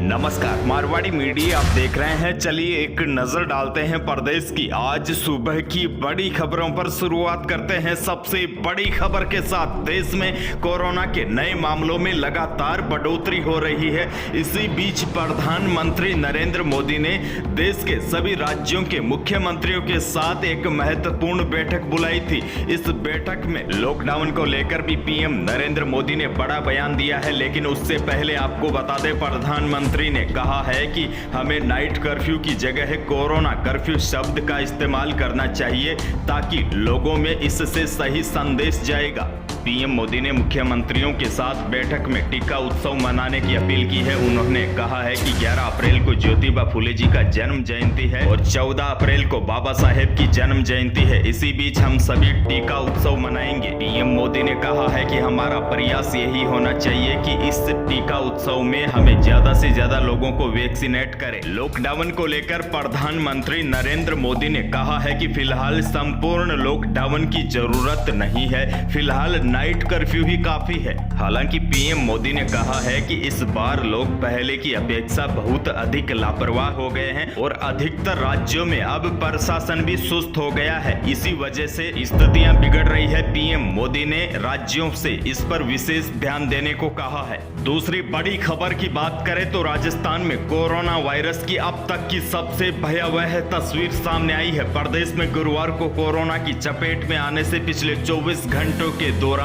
नमस्कार, मारवाड़ी मीडिया आप देख रहे हैं। चलिए एक नजर डालते हैं प्रदेश की आज सुबह की बड़ी खबरों पर। शुरुआत करते हैं सबसे बड़ी खबर के साथ। देश में कोरोना के नए मामलों में लगातार बढ़ोतरी हो रही है। इसी बीच प्रधानमंत्री नरेंद्र मोदी ने देश के सभी राज्यों के मुख्यमंत्रियों के साथ एक महत्वपूर्ण बैठक बुलाई थी। इस बैठक में लॉकडाउन को लेकर भी पीएम नरेंद्र मोदी ने बड़ा बयान दिया है। लेकिन उससे पहले आपको बता दें, प्रधानमंत्री ने कहा है कि हमें नाइट कर्फ्यू की जगह कोरोना कर्फ्यू शब्द का इस्तेमाल करना चाहिए ताकि लोगों में इससे सही संदेश जाएगा। पीएम मोदी ने मुख्यमंत्रियों के साथ बैठक में टीका उत्सव मनाने की अपील की है। उन्होंने कहा है कि 11 अप्रैल को ज्योतिबा फुले जी का जन्म जयंती है और 14 अप्रैल को बाबा साहेब की जन्म जयंती है। इसी बीच हम सभी टीका उत्सव मनाएंगे। पीएम मोदी ने कहा है कि हमारा प्रयास यही होना चाहिए कि इस टीका उत्सव में हमें ज्यादा से ज्यादा लोगों को वैक्सीनेट करें। लॉकडाउन को लेकर प्रधानमंत्री नरेंद्र मोदी ने कहा है कि फिलहाल संपूर्ण लॉकडाउन की जरूरत नहीं है, फिलहाल नाइट कर्फ्यू ही काफी है। हालांकि पीएम मोदी ने कहा है कि इस बार लोग पहले की अपेक्षा बहुत अधिक लापरवाह हो गए हैं और अधिकतर राज्यों में अब प्रशासन भी सुस्त हो गया है। इसी वजह से स्थितियां बिगड़ रही है। पीएम मोदी ने राज्यों से इस पर विशेष ध्यान देने को कहा है। दूसरी बड़ी खबर की बात करें तो राजस्थान में कोरोना वायरस की अब तक की सबसे भयावह तस्वीर सामने आई है। प्रदेश में गुरुवार को कोरोना की चपेट में आने से पिछले 24 घंटों के दौरान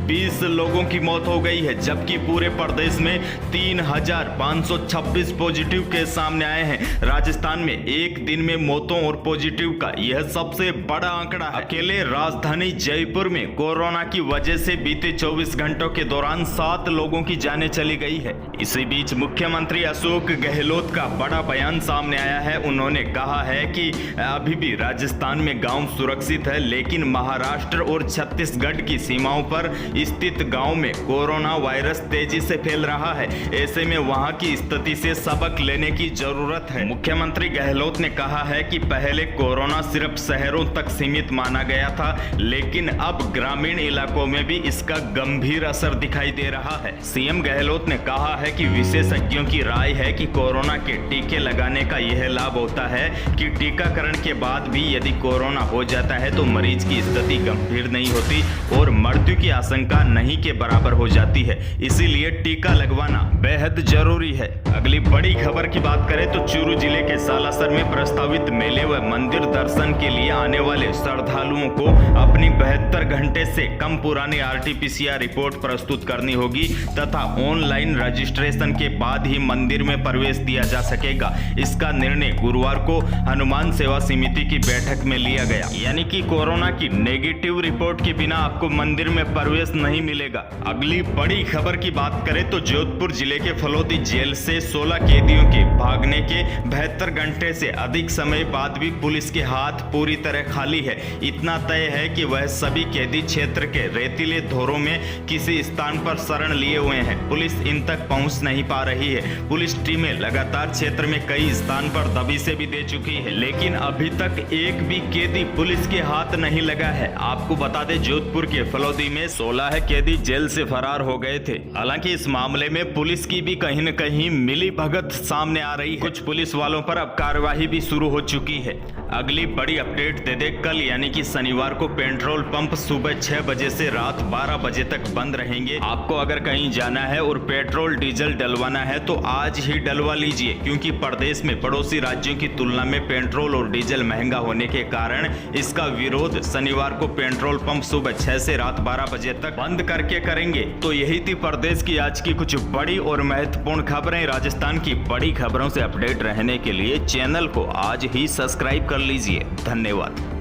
20 लोगों की मौत हो गई है, जबकि पूरे प्रदेश में 3526 पॉजिटिव केस सामने आए हैं। राजस्थान में एक दिन में मौतों और पॉजिटिव का यह सबसे बड़ा आंकड़ा है। अकेले राजधानी जयपुर में कोरोना की वजह से बीते 24 घंटों के दौरान 7 लोगों की जानें चली गई है। इसी बीच मुख्यमंत्री अशोक गहलोत का बड़ा बयान सामने आया है। उन्होंने कहा है कि अभी भी राजस्थान में गांव सुरक्षित है, लेकिन महाराष्ट्र और छत्तीसगढ़ की सीमाओं पर स्थित गांव में कोरोना वायरस तेजी से फैल रहा है। ऐसे में वहां की स्थिति से सबक लेने की जरूरत है। मुख्यमंत्री गहलोत ने कहा है कि पहले कोरोना सिर्फ शहरों तक सीमित माना गया था, लेकिन अब ग्रामीण इलाकों में भी इसका गंभीर असर दिखाई दे रहा है। सीएम गहलोत ने कहा है कि विशेषज्ञों की राय है कि कोरोना के टीके लगाने का यह लाभ होता है कि टीकाकरण के बाद भी यदि कोरोना हो जाता है तो मरीज की स्थिति गंभीर नहीं होती और मृत्यु की आशंका नहीं के बराबर हो जाती है। इसीलिए टीका लगवाना बेहद जरूरी है। अगली बड़ी खबर की बात करें तो चूरू जिले के सालासर में प्रस्तावित मेले व मंदिर दर्शन के लिए आने वाले श्रद्धालुओं को अपनी 72 घंटे से कम पुरानी RT-PCR रिपोर्ट प्रस्तुत करनी होगी तथा ऑनलाइन रजिस्ट्रेशन के बाद ही मंदिर में प्रवेश दिया जा सकेगा। इसका निर्णय गुरुवार को हनुमान सेवा समिति की बैठक में लिया गया। यानी कि कोरोना की नेगेटिव रिपोर्ट के बिना आपको मंदिर में प्रवेश नहीं मिलेगा। अगली बड़ी खबर की बात करें तो जोधपुर जिले के फलोदी जेल से 16 कैदियों के भागने के 72 घंटे से अधिक समय बाद भी पुलिस के हाथ पूरी तरह खाली है। इतना तय है कि वह सभी कैदी क्षेत्र के रेतीले धोरों में किसी स्थान पर शरण लिए हुए हैं। पुलिस इन तक पहुंच नहीं पा रही है। पुलिस टीमें लगातार क्षेत्र में कई स्थान पर दबिशें भी दे चुकी है, लेकिन अभी तक एक भी कैदी पुलिस के हाथ नहीं लगा है। आपको बता दें, जोधपुर के फलोदी में 16 कैदी जेल से फरार हो गए थे। हालांकि इस मामले में पुलिस की भी कहीं न कहीं मिली भगत सामने आ रही है। कुछ पुलिस वालों पर अब कार्यवाही भी शुरू हो चुकी है। अगली बड़ी अपडेट दे दे, कल यानी कि शनिवार को पेट्रोल पंप सुबह 6 बजे से रात 12 बजे तक बंद रहेंगे। आपको अगर कहीं जाना है और पेट्रोल डीजल डलवाना है तो आज ही डलवा लीजिए, क्योंकि प्रदेश में पड़ोसी राज्यों की तुलना में पेट्रोल और डीजल महंगा होने के कारण इसका विरोध शनिवार को पेट्रोल पंप सुबह 6 से रात 12 बजे तक बंद करके करेंगे। तो यही थी प्रदेश की आज की कुछ बड़ी और महत्वपूर्ण खबरें। राजस्थान की बड़ी खबरों से अपडेट रहने के लिए चैनल को आज ही सब्सक्राइब कर लीजिए। धन्यवाद।